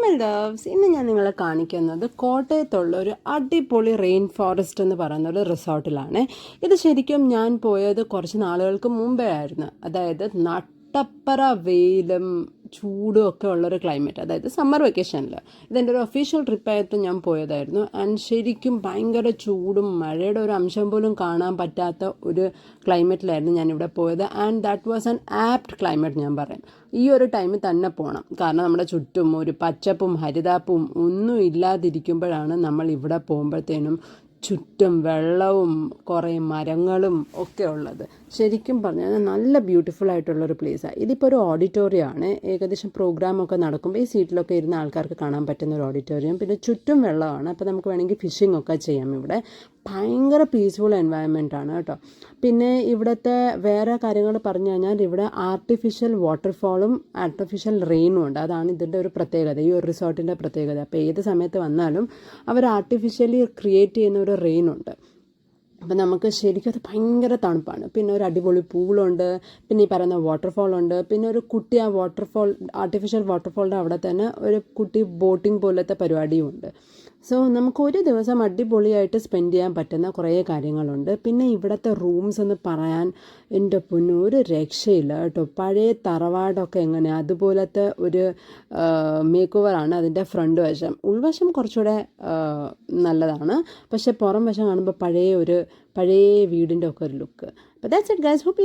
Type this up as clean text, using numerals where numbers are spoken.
My loves, ഇന്ന് ഞാൻ നിങ്ങളെ കാണിക്കുന്നത് കോട്ടയത്തുള്ള ഒരു അടിപൊളി റെയിൻ ഫോറസ്റ്റ് എന്ന് പറയുന്ന ഒരു റിസോർട്ടിലാണ്. ഇത് ശരിക്കും ഞാൻ പോയത് കുറച്ച് നാളുകൾക്ക് മുമ്പേ ആയിരുന്നു. അതായത് നട്ടപ്പറ വെയിലും ചൂടും ഒക്കെ ഉള്ളൊരു ക്ലൈമറ്റ്, അതായത് സമ്മർ വെക്കേഷനിൽ. ഇതെൻ്റെ ഒരു ഒഫീഷ്യൽ ട്രിപ്പായിട്ട് ഞാൻ പോയതായിരുന്നു. ആൻഡ് ശരിക്കും ഭയങ്കര ചൂടും മഴയുടെ ഒരു അംശം പോലും കാണാൻ പറ്റാത്ത ഒരു ക്ലൈമറ്റിലായിരുന്നു ഞാനിവിടെ പോയത്. And that was an apt climate ഞാൻ പറയും. ഈ ഒരു ടൈമിൽ തന്നെ പോകണം, കാരണം നമ്മുടെ ചുറ്റും ഒരു പച്ചപ്പും ഹരിതാപ്പും ഒന്നും ഇല്ലാതിരിക്കുമ്പോഴാണ് നമ്മൾ ഇവിടെ പോകുമ്പോഴത്തേനും ചുറ്റും വെള്ളവും കുറേ മരങ്ങളും ഒക്കെ ഉള്ളത്. ശരിക്കും പറഞ്ഞാൽ നല്ല ബ്യൂട്ടിഫുൾ ആയിട്ടുള്ളൊരു പ്ലേസാണ്. ഇതിപ്പോൾ ഒരു ഓഡിറ്റോറിയമാണ്. ഏകദേശം പ്രോഗ്രാമൊക്കെ നടക്കുമ്പോൾ ഈ സീറ്റിലൊക്കെ ഇരുന്ന ആൾക്കാർക്ക് കാണാൻ പറ്റുന്ന ഒരു ഓഡിറ്റോറിയം. പിന്നെ ചുറ്റും വെള്ളമാണ്, അപ്പോൾ നമുക്ക് വേണമെങ്കിൽ ഫിഷിംഗ് ഒക്കെ ചെയ്യാം ഇവിടെ. ഭയങ്കര പീസ്ഫുൾ എൻവയൺമെൻ്റ് ആണ് കേട്ടോ. പിന്നെ ഇവിടുത്തെ വേറെ കാര്യങ്ങൾ പറഞ്ഞു കഴിഞ്ഞാൽ ഇവിടെ ആർട്ടിഫിഷ്യൽ വാട്ടർഫാളും ആർട്ടിഫിഷ്യൽ റെയിനും ഉണ്ട്. അതാണ് ഇതിൻ്റെ ഒരു പ്രത്യേകത, ഈ ഒരു റിസോർട്ടിൻ്റെ പ്രത്യേകത. അപ്പോൾ ഏത് സമയത്ത് വന്നാലും അവർ ആർട്ടിഫിഷ്യലി ക്രിയേറ്റ് ചെയ്യുന്ന ഒരു റെയിനുണ്ട്. അപ്പം നമുക്ക് ശരിക്കും അത് ഭയങ്കര തണുപ്പാണ്. പിന്നെ ഒരു അടിപൊളി പൂളുണ്ട്, പിന്നെ ഈ പറയുന്ന വാട്ടർഫോളുണ്ട്, പിന്നെ ഒരു കുട്ടി ആ വാട്ടർഫോൾ ആർട്ടിഫിഷ്യൽ വാട്ടർഫോളിൻ്റെ അവിടെ തന്നെ ഒരു കുട്ടി ബോട്ടിംഗ് പോലത്തെ പരിപാടിയും ഉണ്ട്. സോ നമുക്ക് ഒരു ദിവസം അടിപൊളിയായിട്ട് സ്പെൻഡ് ചെയ്യാൻ പറ്റുന്ന കുറേ കാര്യങ്ങളുണ്ട്. പിന്നെ ഇവിടുത്തെ റൂംസ് എന്ന് പറയാൻ എൻ്റെ പൊന്നു ഒരു രക്ഷയില്ല കേട്ടോ. പഴയ തറവാടൊക്കെ എങ്ങനെയാണ് അതുപോലത്തെ ഒരു മേക്ക് ഓവറാണ് അതിൻ്റെ ഫ്രണ്ട് വശം. ഉൾവശം കുറച്ചുകൂടെ നല്ലതാണ്, പക്ഷേ പുറം വശം കാണുമ്പോൾ പഴയ വീടിൻ്റെ ഒക്കെ ഒരു ലുക്ക്. അപ്പോൾ ദാറ്റ്സ് ഇറ്റ് ഗൈസ്. ഹോപ്പ്